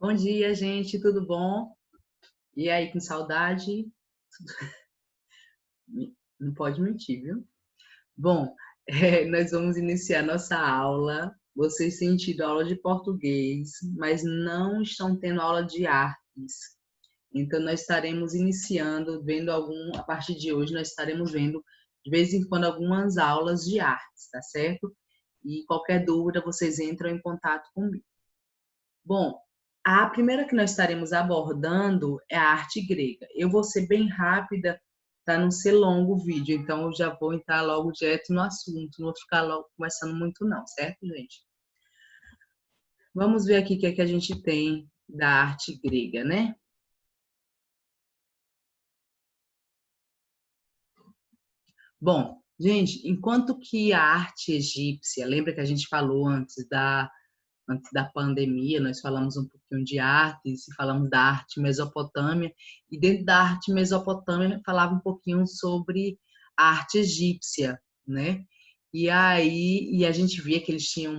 Bom dia, gente, tudo bom? E aí, com saudade? Não pode mentir, viu? Bom, nós vamos iniciar nossa aula. Vocês têm tido aula de português, mas não estão tendo aula de artes. Então, nós estaremos iniciando, a partir de hoje, nós estaremos vendo, de vez em quando, algumas aulas de artes, tá certo? E qualquer dúvida, vocês entram em contato comigo. Bom, a primeira que nós estaremos abordando é a arte grega. Eu vou ser bem rápida para não ser longo o vídeo, então eu já vou entrar logo direto no assunto, não vou ficar logo conversando muito não, certo, gente? Vamos ver aqui o que é que a gente tem da arte grega, né? Bom, gente, enquanto que a arte egípcia, lembra que a gente falou antes da pandemia, nós falamos um pouquinho de artes, falamos da arte mesopotâmia, e dentro da arte mesopotâmia falava um pouquinho sobre a arte egípcia, né? E a gente via que eles tinham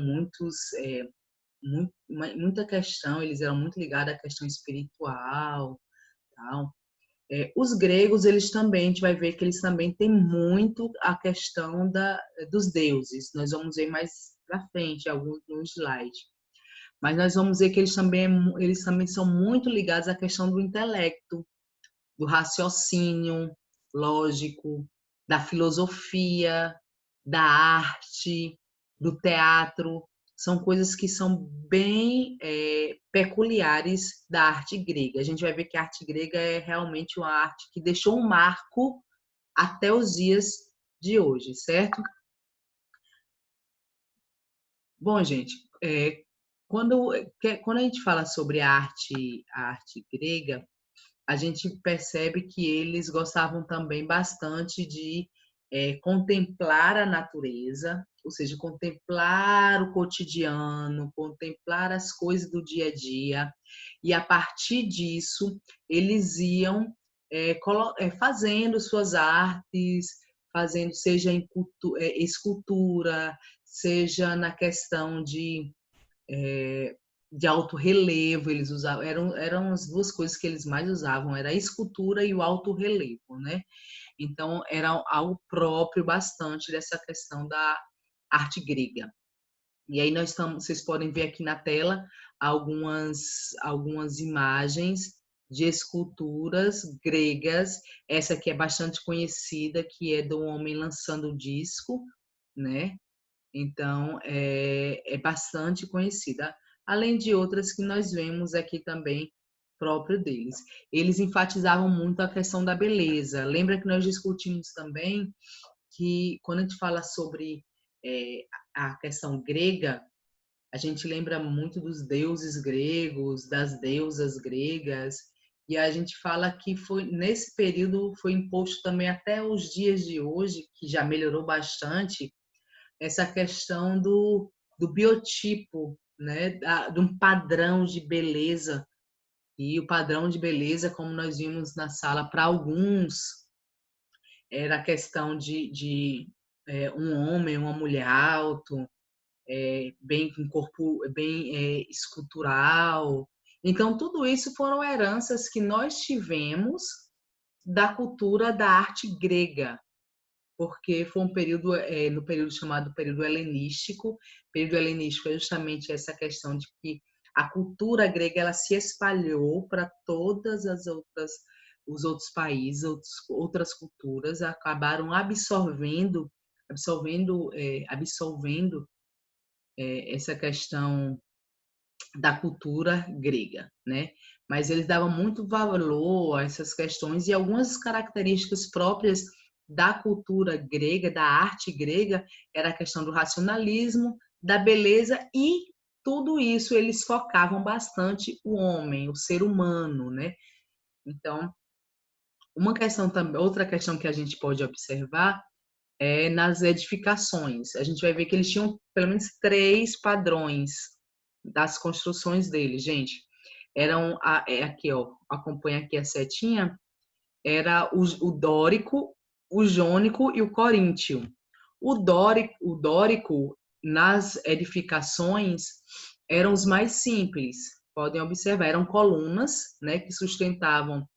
muita questão, eles eram muito ligados à questão espiritual, tal. Os gregos, eles também, a gente vai ver que eles também têm muito a questão dos deuses. Nós vamos ver mais para frente, alguns no slide. Mas nós vamos ver que eles também são muito ligados à questão do intelecto, do raciocínio lógico, da filosofia, da arte, do teatro. São coisas que são bem peculiares da arte grega. A gente vai ver que a arte grega é realmente uma arte que deixou um marco até os dias de hoje, certo? Bom, gente, quando, quando a gente fala sobre a arte grega, a gente percebe que eles gostavam também bastante de contemplar a natureza, ou seja, contemplar o cotidiano, contemplar as coisas do dia a dia, e a partir disso eles iam fazendo suas artes, fazendo seja em escultura, seja na questão de alto relevo, eles usavam, eram as duas coisas que eles mais usavam, era a escultura e o alto relevo, né? Então, era algo próprio bastante dessa questão da arte grega. E aí vocês podem ver aqui na tela algumas imagens de esculturas gregas. Essa aqui é bastante conhecida, que é do homem lançando o disco, né? Então, é bastante conhecida, além de outras que nós vemos aqui também próprio deles. Eles enfatizavam muito a questão da beleza. Lembra que nós discutimos também que quando a gente fala sobre é, a questão grega, a gente lembra muito dos deuses gregos, das deusas gregas, e a gente fala que foi nesse período foi imposto também até os dias de hoje, que já melhorou bastante, essa questão do biotipo, né? De um padrão de beleza. E o padrão de beleza, como nós vimos na sala, para alguns, era a questão de um homem, uma mulher alto, bem com corpo bem escultural. Então, tudo isso foram heranças que nós tivemos da cultura da arte grega, porque foi um período, no período chamado período helenístico. O período helenístico é justamente essa questão de que a cultura grega ela se espalhou para todas as outras os outros países, outras culturas acabaram absorvendo essa questão da cultura grega, né? Mas eles davam muito valor a essas questões e algumas características próprias da cultura grega, da arte grega, era a questão do racionalismo, da beleza e tudo isso eles focavam bastante o homem, o ser humano, né? Então, outra questão que a gente pode observar é nas edificações. A gente vai ver que eles tinham pelo menos três padrões das construções deles, gente. Aqui, ó, acompanha aqui a setinha, era o dórico, o jônico e o coríntio. O dórico nas edificações eram os mais simples, podem observar, eram colunas, né, que sustentavam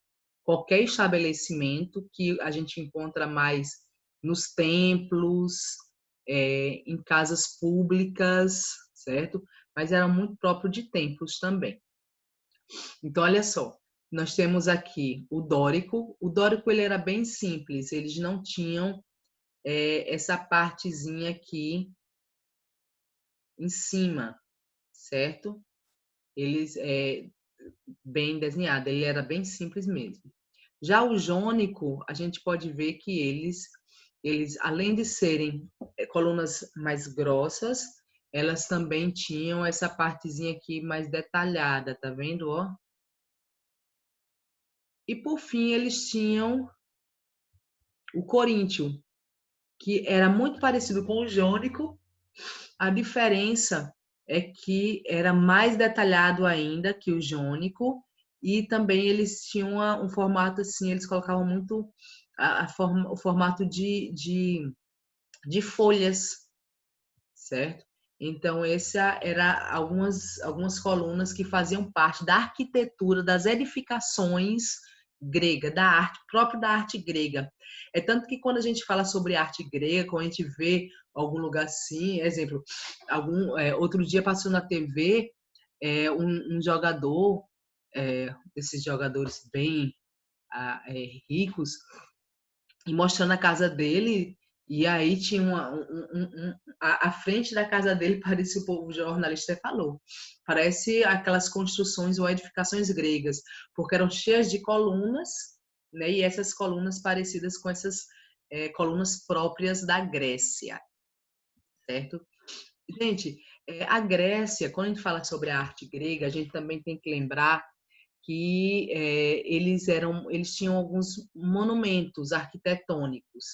qualquer estabelecimento que a gente encontra mais nos templos, em casas públicas, certo? Mas era muito próprio de templos também. Então, olha só, nós temos aqui o dórico. O dórico ele era bem simples, eles não tinham essa partezinha aqui em cima, certo? Eles bem desenhado, ele era bem simples mesmo. Já o jônico, a gente pode ver que eles além de serem colunas mais grossas, elas também tinham essa partezinha aqui mais detalhada, tá vendo, ó? E por fim, eles tinham o coríntio, que era muito parecido com o jônico. A diferença é que era mais detalhado ainda que o jônico e também eles tinham um formato assim, eles colocavam muito o formato de folhas, certo? Então, essa era algumas colunas que faziam parte da arquitetura das edificações grega, da arte, próprio da arte grega. É tanto que quando a gente fala sobre arte grega, quando a gente vê algum lugar assim, exemplo, outro dia passou na TV um jogador, esses jogadores bem ricos, e mostrando a casa dele, e aí tinha a frente da casa dele parece, o jornalista falou, parece aquelas construções ou edificações gregas, porque eram cheias de colunas, né, e essas colunas parecidas com essas colunas próprias da Grécia, certo? Gente, a Grécia, quando a gente fala sobre a arte grega, a gente também tem que lembrar que eles tinham alguns monumentos arquitetônicos,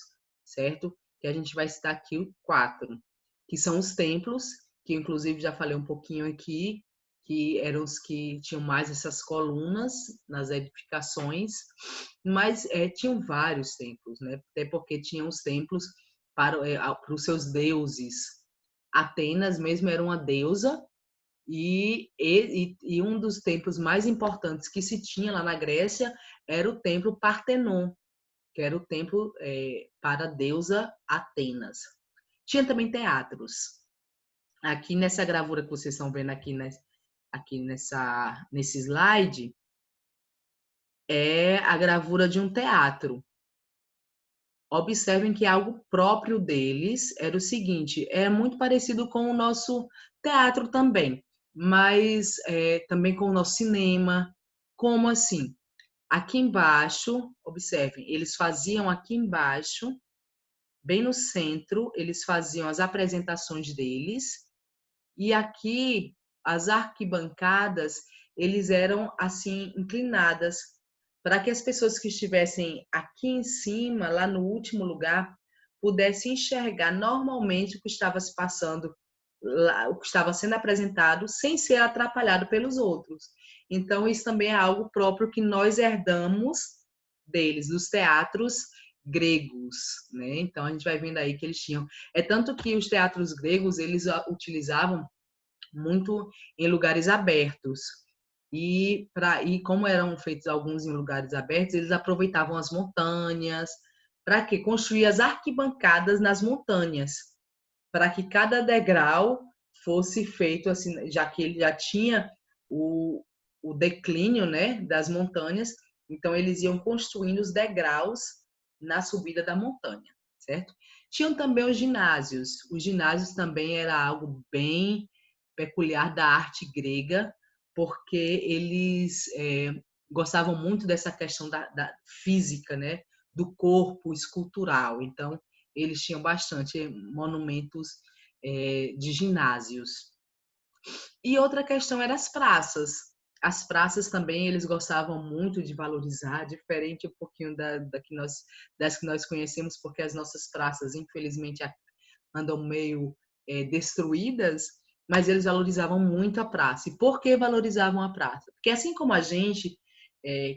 certo? Que a gente vai citar aqui quatro, que são os templos, que inclusive já falei um pouquinho aqui, que eram os que tinham mais essas colunas nas edificações, mas tinham vários templos, né? Até porque tinham os templos para os seus deuses. Atenas mesmo era uma deusa, e um dos templos mais importantes que se tinha lá na Grécia era o templo Partenon, que era o templo para a deusa Atenas. Tinha também teatros. Aqui nessa gravura que vocês estão vendo nesse slide, é a gravura de um teatro. Observem que algo próprio deles era o seguinte, é muito parecido com o nosso teatro também, mas também com o nosso cinema. Como assim? Aqui embaixo, observem, eles faziam aqui embaixo, bem no centro, eles faziam as apresentações deles, e aqui as arquibancadas, eles eram assim inclinadas para que as pessoas que estivessem aqui em cima, lá no último lugar, pudessem enxergar normalmente o que estava se passando, o que estava sendo apresentado, sem ser atrapalhado pelos outros. Então, isso também é algo próprio que nós herdamos deles, dos teatros gregos, né? Então, a gente vai vendo aí que eles tinham. É tanto que os teatros gregos, eles utilizavam muito em lugares abertos. E como eram feitos alguns em lugares abertos, eles aproveitavam as montanhas para que construir as arquibancadas nas montanhas, para que cada degrau fosse feito assim, já que ele já tinha o declínio, né, das montanhas, então eles iam construindo os degraus na subida da montanha, certo? Tinham também os ginásios. Os ginásios também era algo bem peculiar da arte grega, porque eles gostavam muito dessa questão da física, né? Do corpo escultural. Então, eles tinham bastante monumentos de ginásios. E outra questão eram as praças. As praças também eles gostavam muito de valorizar, diferente um pouquinho das que nós conhecemos, porque as nossas praças, infelizmente, andam meio destruídas, mas eles valorizavam muito a praça. E por que valorizavam a praça? Porque assim como a gente,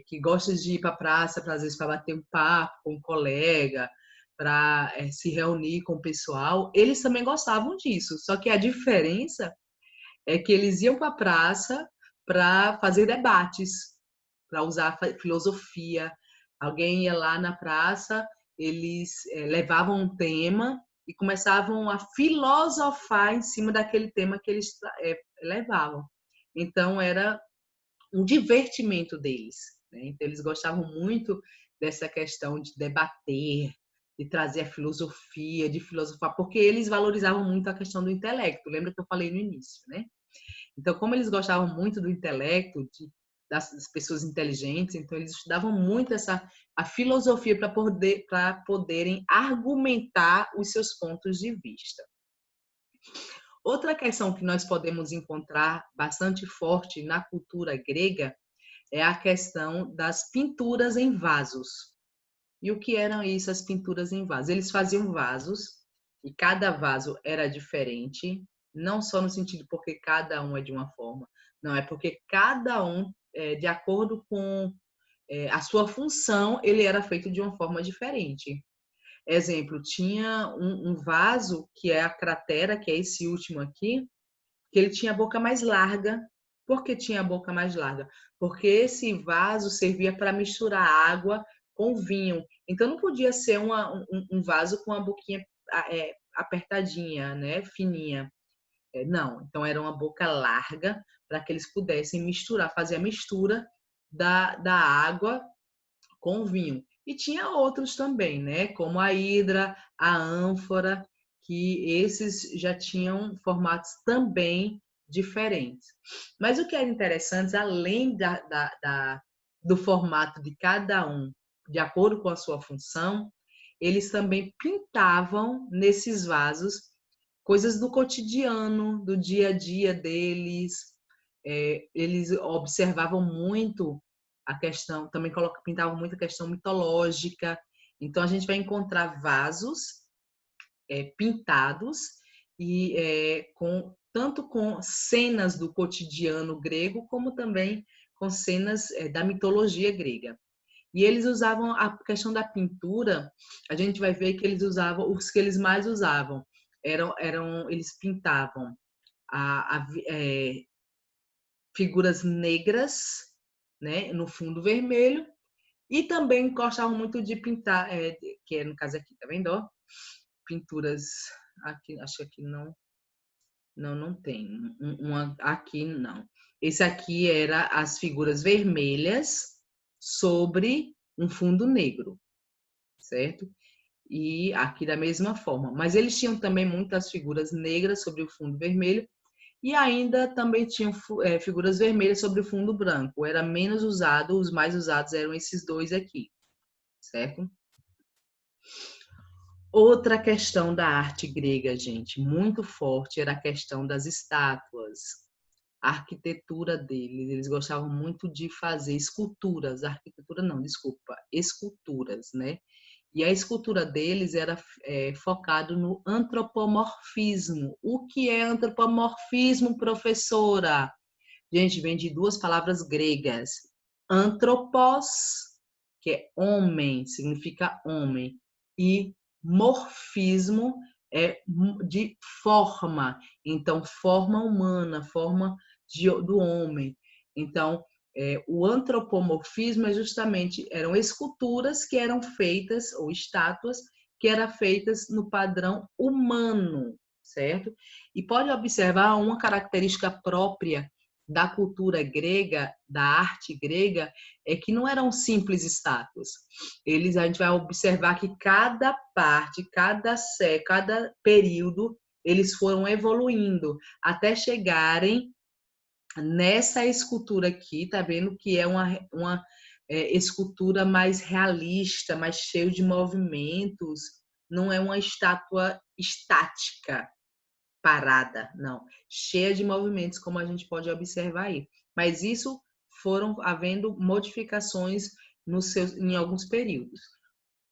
que gosta de ir para a praça, às vezes para bater um papo com um colega, para se reunir com o pessoal, eles também gostavam disso. Só que a diferença é que eles iam para a praça para fazer debates, para usar filosofia. Alguém ia lá na praça, eles levavam um tema e começavam a filosofar em cima daquele tema que eles levavam. Então, era um divertimento deles, né? Então, eles gostavam muito dessa questão de debater, de trazer a filosofia, de filosofar, porque eles valorizavam muito a questão do intelecto. Lembra que eu falei no início, né? Então, como eles gostavam muito do intelecto, das pessoas inteligentes, então eles estudavam muito a filosofia para poderem argumentar os seus pontos de vista. Outra questão que nós podemos encontrar bastante forte na cultura grega é a questão das pinturas em vasos. E o que eram isso, as pinturas em vasos? Eles faziam vasos e cada vaso era diferente, não só no sentido porque cada um é de uma forma, não, é porque cada um, de acordo com a sua função, ele era feito de uma forma diferente. Exemplo, tinha um vaso, que é a cratera, que é esse último aqui, que ele tinha a boca mais larga. Por que tinha a boca mais larga? Porque esse vaso servia para misturar água com vinho. Então não podia ser um vaso com a boquinha apertadinha, né, fininha. Não, então era uma boca larga para que eles pudessem misturar, fazer a mistura da água com vinho. E tinha outros também, né? Como a hidra, a ânfora, que esses já tinham formatos também diferentes. Mas o que era interessante, além do formato de cada um, de acordo com a sua função, eles também pintavam nesses vasos coisas do cotidiano, do dia a dia deles. Eles observavam muito a questão, também pintavam muito a questão mitológica. Então, a gente vai encontrar vasos pintados e tanto com cenas do cotidiano grego, como também com cenas da mitologia grega. E eles usavam a questão da pintura, a gente vai ver que eles usavam, os que eles mais usavam, eles pintavam figuras negras, né, no fundo vermelho, e também gostavam muito de pintar, que é no caso aqui, tá vendo? Ó? Pinturas, aqui, acho que aqui não tem, aqui não. Esse aqui era as figuras vermelhas sobre um fundo negro, certo? E aqui da mesma forma. Mas eles tinham também muitas figuras negras sobre o fundo vermelho e ainda também tinham figuras vermelhas sobre o fundo branco. Era menos usado, os mais usados eram esses dois aqui, certo? Outra questão da arte grega, gente, muito forte, era a questão das estátuas. A arquitetura deles, eles gostavam muito de fazer esculturas, arquitetura não, desculpa, esculturas, né? E a escultura deles era focado no antropomorfismo. O que é antropomorfismo, professora? Gente, vem de duas palavras gregas. Anthropos, que é homem, significa homem, e morfismo é de forma. Então, forma humana, forma do homem. Então, o antropomorfismo é justamente, eram esculturas que eram feitas, ou estátuas, que eram feitas no padrão humano, certo? E pode observar uma característica própria da cultura grega, da arte grega, é que não eram simples estátuas. A gente vai observar que cada parte, cada período, eles foram evoluindo até chegarem nessa escultura aqui, tá vendo que é uma escultura mais realista, mais cheio de movimentos, não é uma estátua estática, parada, não, cheia de movimentos, como a gente pode observar aí. Mas isso foram havendo modificações em alguns períodos.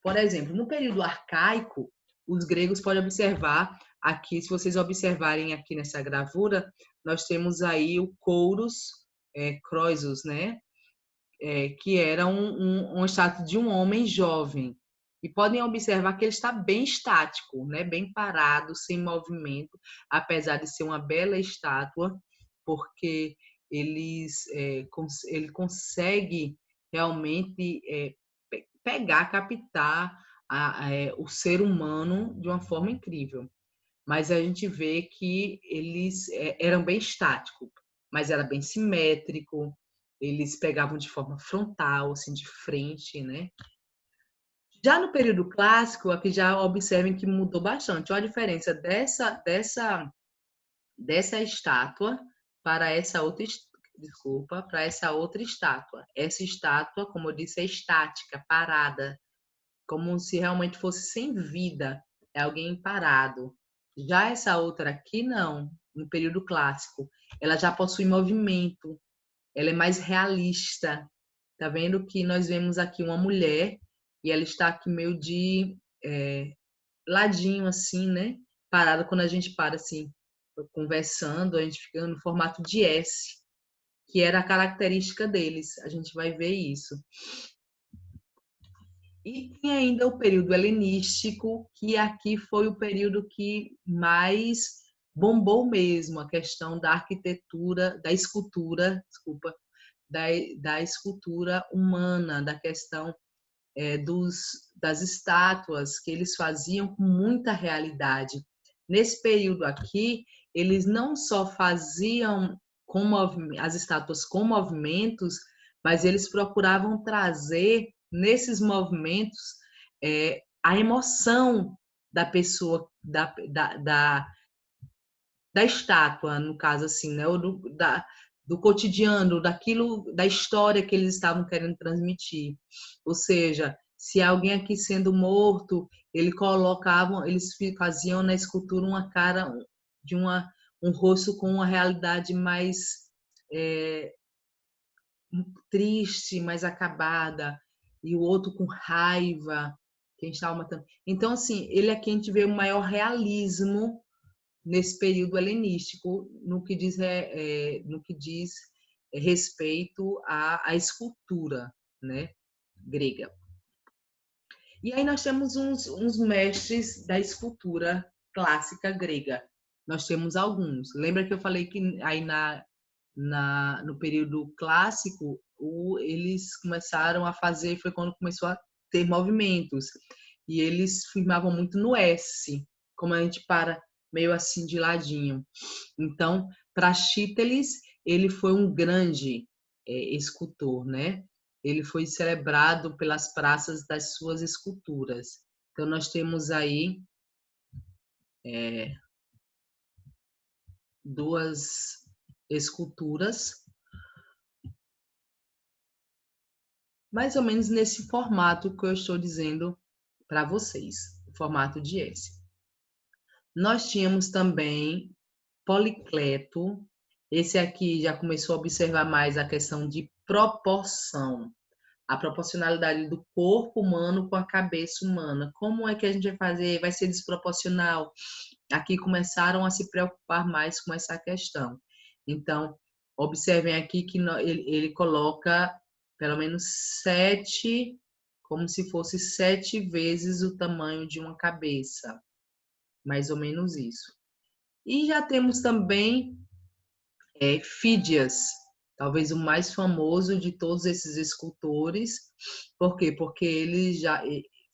Por exemplo, no período arcaico, os gregos podem observar aqui, se vocês observarem aqui nessa gravura, nós temos aí o Kouros, Croesus, né? Que era um estátua de um homem jovem. E podem observar que ele está bem estático, né? Bem parado, sem movimento, apesar de ser uma bela estátua, porque ele consegue realmente pegar, captar o ser humano de uma forma incrível. Mas a gente vê que eles eram bem estáticos, mas era bem simétrico, eles pegavam de forma frontal, assim, de frente, né? Já no período clássico, aqui já observem que mudou bastante. Olha a diferença dessa estátua para essa outra, desculpa, para essa outra estátua. Essa estátua, como eu disse, é estática, parada, como se realmente fosse sem vida, é alguém parado. Já essa outra aqui, não, no período clássico, ela já possui movimento, ela é mais realista. Tá vendo que nós vemos aqui uma mulher e ela está aqui meio de ladinho, assim, né? Parada quando a gente para assim, conversando, a gente fica no formato de S, que era a característica deles. A gente vai ver isso. E tem ainda o período helenístico, que aqui foi o período que mais bombou mesmo a questão da arquitetura, da escultura, desculpa, da escultura humana, da questão das estátuas que eles faziam com muita realidade. Nesse período aqui, eles não só faziam as estátuas com movimentos, mas eles procuravam trazer nesses movimentos a emoção da pessoa, da estátua, no caso assim, né? Ou do cotidiano, daquilo, da história que eles estavam querendo transmitir. Ou seja, se alguém aqui sendo morto, eles faziam na escultura uma cara de um rosto com uma realidade mais triste, mais acabada, e o outro com raiva, quem estava matando. Então, assim, ele é quem vê o maior realismo nesse período helenístico, no que diz respeito à escultura, né, grega. E aí nós temos uns mestres da escultura clássica grega. Nós temos alguns. Lembra que eu falei que aí no período clássico, eles começaram a fazer, foi quando começou a ter movimentos. E eles firmavam muito no S, como a gente para meio assim de ladinho. Então, Praxíteles, ele foi um grande escultor, né? Ele foi celebrado pelas praças das suas esculturas. Então, nós temos aí duas esculturas, mais ou menos nesse formato que eu estou dizendo para vocês, formato de S. Nós tínhamos também Policleto. Esse aqui já começou a observar mais a questão de proporção, a proporcionalidade do corpo humano com a cabeça humana. Como é que a gente vai fazer? Vai ser desproporcional? Aqui começaram a se preocupar mais com essa questão. Então, observem aqui que ele coloca pelo menos 7, como se fosse 7 vezes o tamanho de uma cabeça. Mais ou menos isso. E já temos também Fídias, talvez o mais famoso de todos esses escultores. Por quê? Porque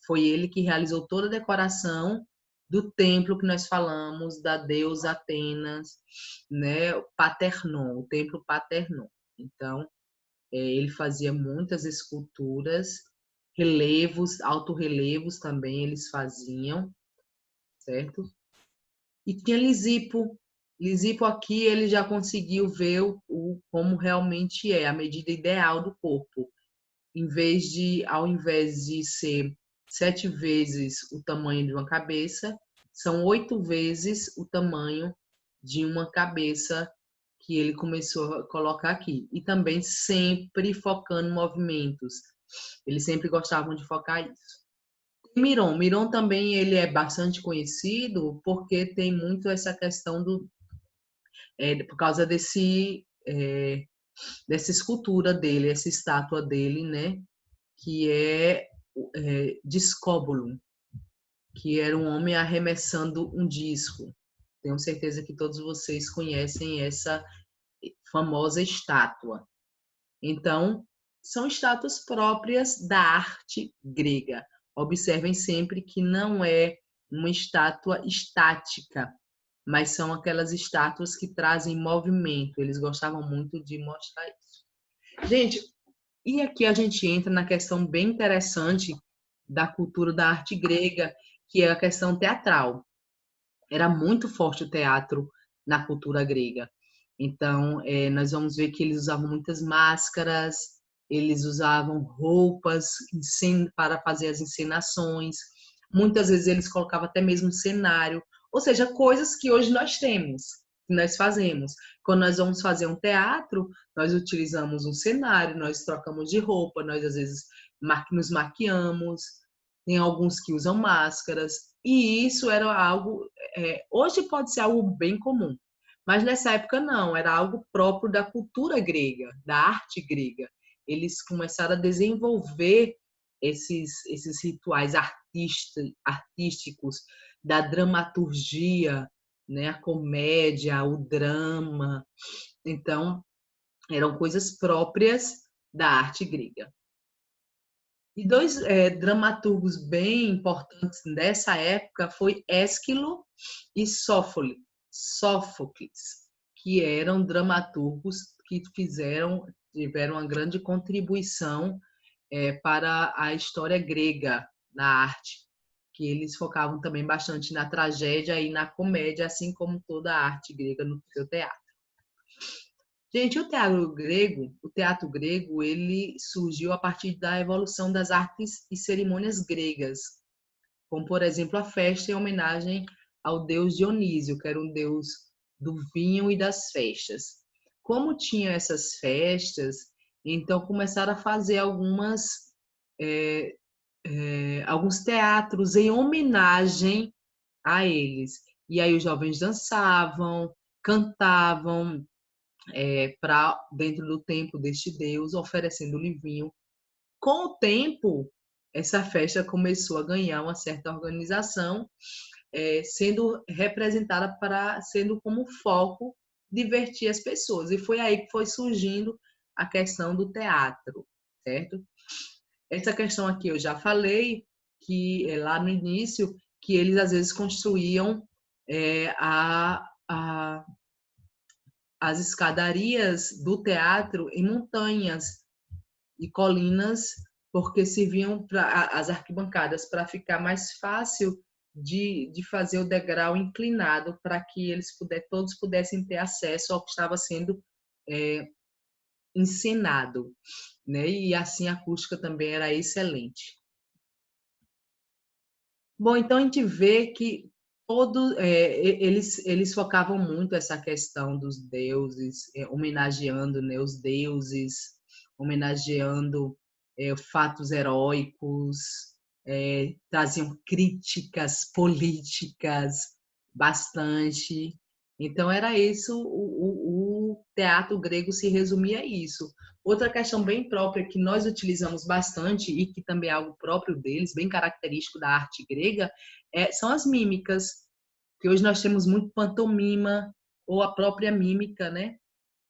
foi ele que realizou toda a decoração do templo que nós falamos, da deusa Atenas, né? Paternon, o templo Paternon. Então, ele fazia muitas esculturas, relevos, autorrelevos também eles faziam, certo? E tinha Lisipo. Lisipo aqui ele já conseguiu ver como realmente é a medida ideal do corpo. Ao invés de ser 7 vezes o tamanho de uma cabeça, são 8 vezes o tamanho de uma cabeça que ele começou a colocar aqui. E também sempre focando movimentos. Eles sempre gostavam de focar isso. Miron. Miron também ele é bastante conhecido porque tem muito essa questão por causa dessa escultura dele, essa estátua dele, né? Que é Discóbolo, que era um homem arremessando um disco. Tenho certeza que todos vocês conhecem essa famosa estátua. Então, são estátuas próprias da arte grega. Observem sempre que não é uma estátua estática, mas são aquelas estátuas que trazem movimento. Eles gostavam muito de mostrar isso. Gente, e aqui a gente entra na questão bem interessante da cultura da arte grega, que é a questão teatral. Era muito forte o teatro na cultura grega. Então, nós vamos ver que eles usavam muitas máscaras, eles usavam roupas para fazer as encenações. Muitas vezes eles colocavam até mesmo um cenário, ou seja, coisas que hoje nós temos, que nós fazemos. Quando nós vamos fazer um teatro, nós utilizamos um cenário, nós trocamos de roupa, nós às vezes nos maquiamos, tem alguns que usam máscaras, e isso era algo, hoje pode ser algo bem comum, mas nessa época não, era algo próprio da cultura grega, da arte grega. Eles começaram a desenvolver esses rituais artísticos, da dramaturgia, né? A comédia, o drama. Então, eram coisas próprias da arte grega. E dois dramaturgos bem importantes dessa época foi Ésquilo e Sófocles, que eram dramaturgos que tiveram uma grande contribuição para a história grega na arte, que eles focavam também bastante na tragédia e na comédia, assim como toda a arte grega no seu teatro. Gente, o teatro grego, ele surgiu a partir da evolução das artes e cerimônias gregas, como, por exemplo, a festa em homenagem ao deus Dionísio, que era um deus do vinho e das festas. Como tinha essas festas, então começaram a fazer alguns teatros em homenagem a eles. E aí os jovens dançavam, cantavam, para dentro do templo deste Deus, oferecendo-lhe vinho. Com o tempo, essa festa começou a ganhar uma certa organização, sendo representada sendo como foco divertir as pessoas. E foi aí que foi surgindo a questão do teatro, certo? Essa questão aqui eu já falei, que lá no início, que eles às vezes construíam as escadarias do teatro em montanhas e colinas, porque serviam para as arquibancadas para ficar mais fácil de fazer o degrau inclinado para que todos pudessem ter acesso ao que estava sendo encenado, né? E assim a acústica também era excelente. Bom, então a gente vê que eles focavam muito essa questão dos deuses, homenageando, né, os deuses, homenageando fatos heróicos, traziam críticas políticas bastante. Então era isso, o teatro grego se resumia a isso. Outra questão bem própria que nós utilizamos bastante e que também é algo próprio deles, bem característico da arte grega, são as mímicas, que hoje nós temos muito pantomima ou a própria mímica, né?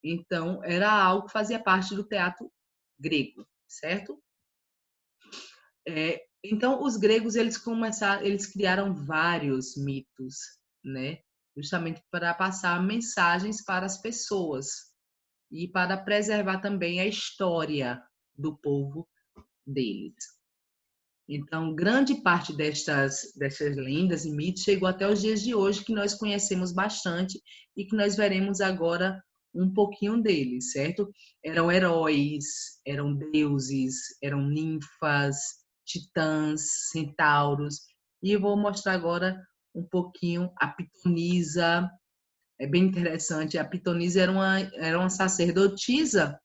Então, era algo que fazia parte do teatro grego, certo? Então, os gregos eles criaram vários mitos, né? Justamente para passar mensagens para as pessoas e para preservar também a história do povo deles. Então, grande parte dessas lendas e mitos chegou até os dias de hoje, que nós conhecemos bastante e que nós veremos agora um pouquinho deles, certo? Eram heróis, eram deuses, eram ninfas, titãs, centauros. E eu vou mostrar agora um pouquinho a Pitonisa. É bem interessante. A Pitonisa era uma sacerdotisa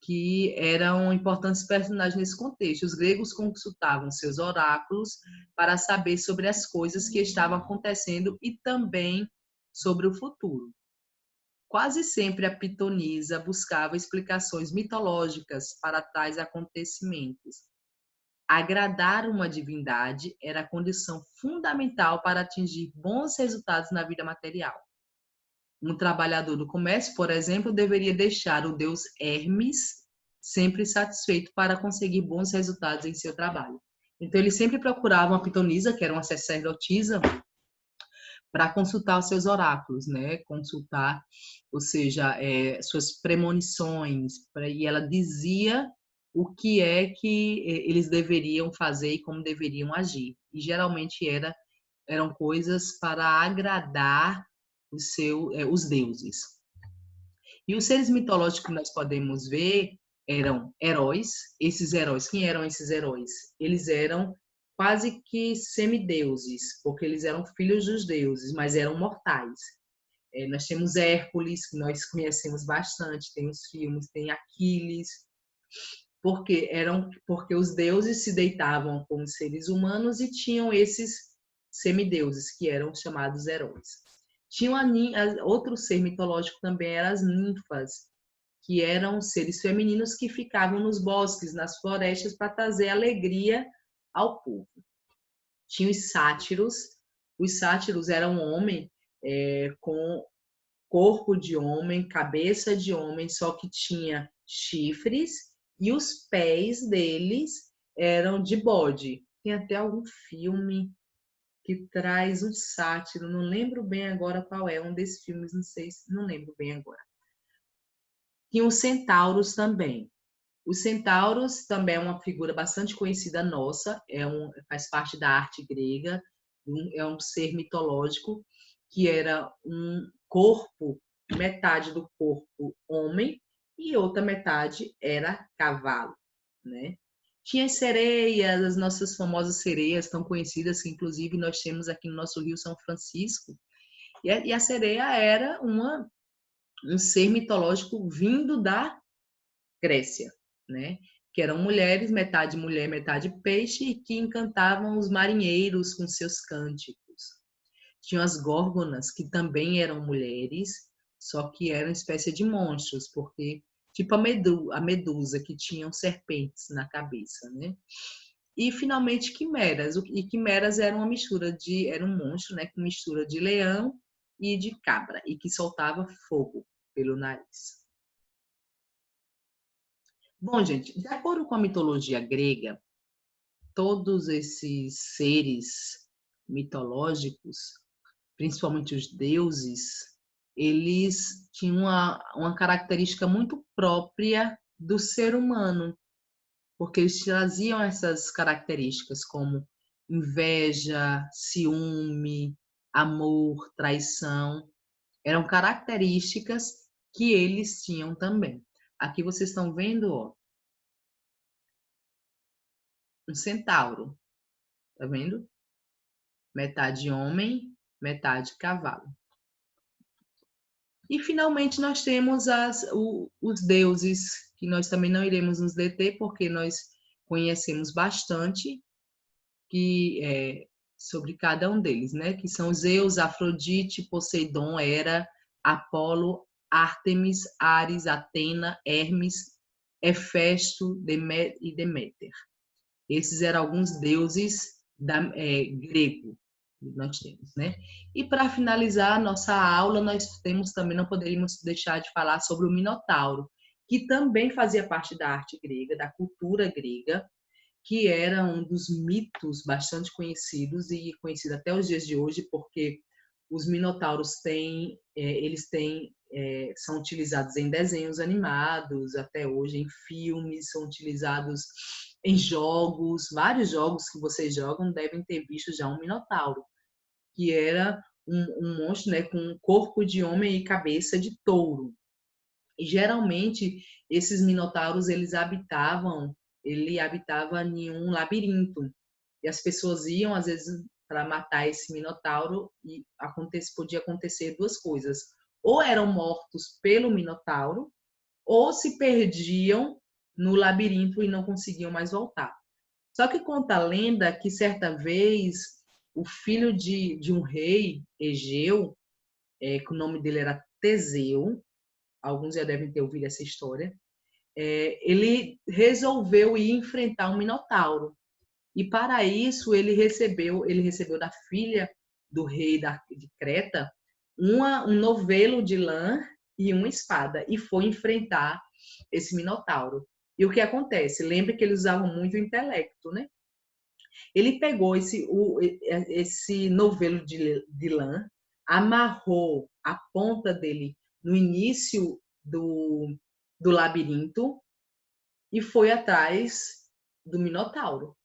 que eram importantes personagens nesse contexto. Os gregos consultavam seus oráculos para saber sobre as coisas que estavam acontecendo e também sobre o futuro. Quase sempre a pitonisa buscava explicações mitológicas para tais acontecimentos. Agradar uma divindade era a condição fundamental para atingir bons resultados na vida material. Um trabalhador do comércio, por exemplo, deveria deixar o deus Hermes sempre satisfeito para conseguir bons resultados em seu trabalho. Então, ele sempre procurava uma pitonisa, que era uma sacerdotisa, para consultar os seus oráculos, né? Consultar, ou seja, suas premonições, e ela dizia o que é que eles deveriam fazer e como deveriam agir. E geralmente eram coisas para agradar os deuses. E os seres mitológicos que nós podemos ver eram heróis. Esses heróis, quem eram esses heróis? Eles eram quase que semideuses, porque eles eram filhos dos deuses, mas eram mortais. Nós temos Hércules, que nós conhecemos bastante, tem os filmes, tem Aquiles, porque os deuses se deitavam com os seres humanos e tinham esses semideuses, que eram chamados heróis. Tinha outro ser mitológico também, eram as ninfas, que eram seres femininos que ficavam nos bosques, nas florestas, para trazer alegria ao povo. Tinha os sátiros eram homem com corpo de homem, cabeça de homem, só que tinha chifres e os pés deles eram de bode. Tem até algum filme que traz um sátiro, não lembro bem agora qual é, um desses filmes, não sei, não lembro bem agora. Tinha os centauros também. Os centauros também é uma figura bastante conhecida nossa, faz parte da arte grega, é um ser mitológico que era um corpo, metade do corpo homem e outra metade era cavalo, né? Tinha as sereias, as nossas famosas sereias tão conhecidas, que inclusive nós temos aqui no nosso Rio São Francisco. E a sereia era um ser mitológico vindo da Grécia, né? Que eram mulheres, metade mulher, metade peixe, e que encantavam os marinheiros com seus cânticos. Tinham as górgonas, que também eram mulheres, só que eram espécie de monstros, porque tipo a medusa, que tinham serpentes na cabeça, né? E finalmente quimeras. E quimeras era era um monstro, né, com mistura de leão e de cabra, e que soltava fogo pelo nariz. Bom, gente, de acordo com a mitologia grega, todos esses seres mitológicos, principalmente os deuses, eles tinham uma característica muito própria do ser humano, porque eles traziam essas características como inveja, ciúme, amor, traição. Eram características que eles tinham também. Aqui vocês estão vendo, ó, um centauro, tá vendo? Metade homem, metade cavalo. E finalmente nós temos os deuses, que nós também não iremos nos deter, porque nós conhecemos bastante sobre cada um deles, né? Que são Zeus, Afrodite, Poseidon, Hera, Apolo, Ártemis, Ares, Atena, Hermes, Hefesto e Deméter. Esses eram alguns deuses grego que nós temos, né? E para finalizar a nossa aula, nós temos também, não poderíamos deixar de falar sobre o Minotauro, que também fazia parte da arte grega, da cultura grega, que era um dos mitos bastante conhecidos e conhecido até os dias de hoje, porque os minotauros são utilizados em desenhos animados até hoje, em filmes, são utilizados em jogos, vários jogos que vocês jogam devem ter visto já um minotauro, que era um monstro, né, com um corpo de homem e cabeça de touro. E geralmente esses minotauros ele habitava em um labirinto. E as pessoas iam às vezes para matar esse minotauro e podia acontecer duas coisas: ou eram mortos pelo minotauro, ou se perdiam no labirinto e não conseguiam mais voltar. Só que conta a lenda que certa vez o filho de um rei, Egeu, que o nome dele era Teseu, alguns já devem ter ouvido essa história, ele resolveu ir enfrentar um minotauro. E para isso ele recebeu da filha do rei de Creta um novelo de lã e uma espada, e foi enfrentar esse Minotauro. E o que acontece? Lembre que eles usavam muito o intelecto, né? Ele pegou esse novelo de lã, amarrou a ponta dele no início do labirinto e foi atrás do Minotauro.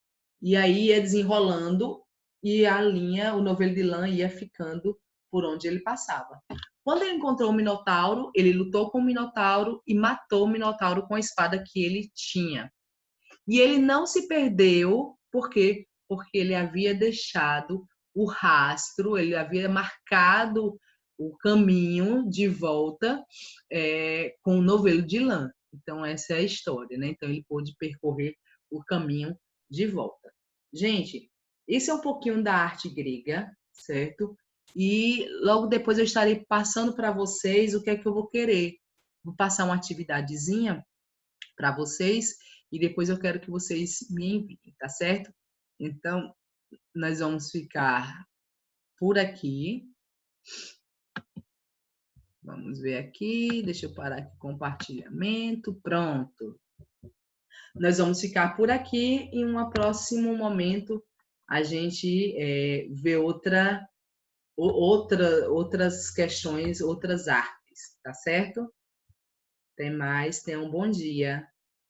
E aí ia desenrolando e a linha, o novelo de lã ia ficando por onde ele passava. Quando ele encontrou o Minotauro, ele lutou com o Minotauro e matou o Minotauro com a espada que ele tinha. E ele não se perdeu, por quê? Porque ele havia deixado o rastro, ele havia marcado o caminho de volta com o novelo de lã. Então, essa é a história, né? Então, ele pôde percorrer o caminho de volta. Gente, esse é um pouquinho da arte grega, certo? E logo depois eu estarei passando para vocês o que é que eu vou querer. Vou passar uma atividadezinha para vocês e depois eu quero que vocês me enviem, tá certo? Então, nós vamos ficar por aqui. Vamos ver aqui, deixa eu parar aqui compartilhamento, pronto. Nós vamos ficar por aqui e em um próximo momento a gente vê outras questões, outras artes, tá certo? Até mais, tenha um bom dia.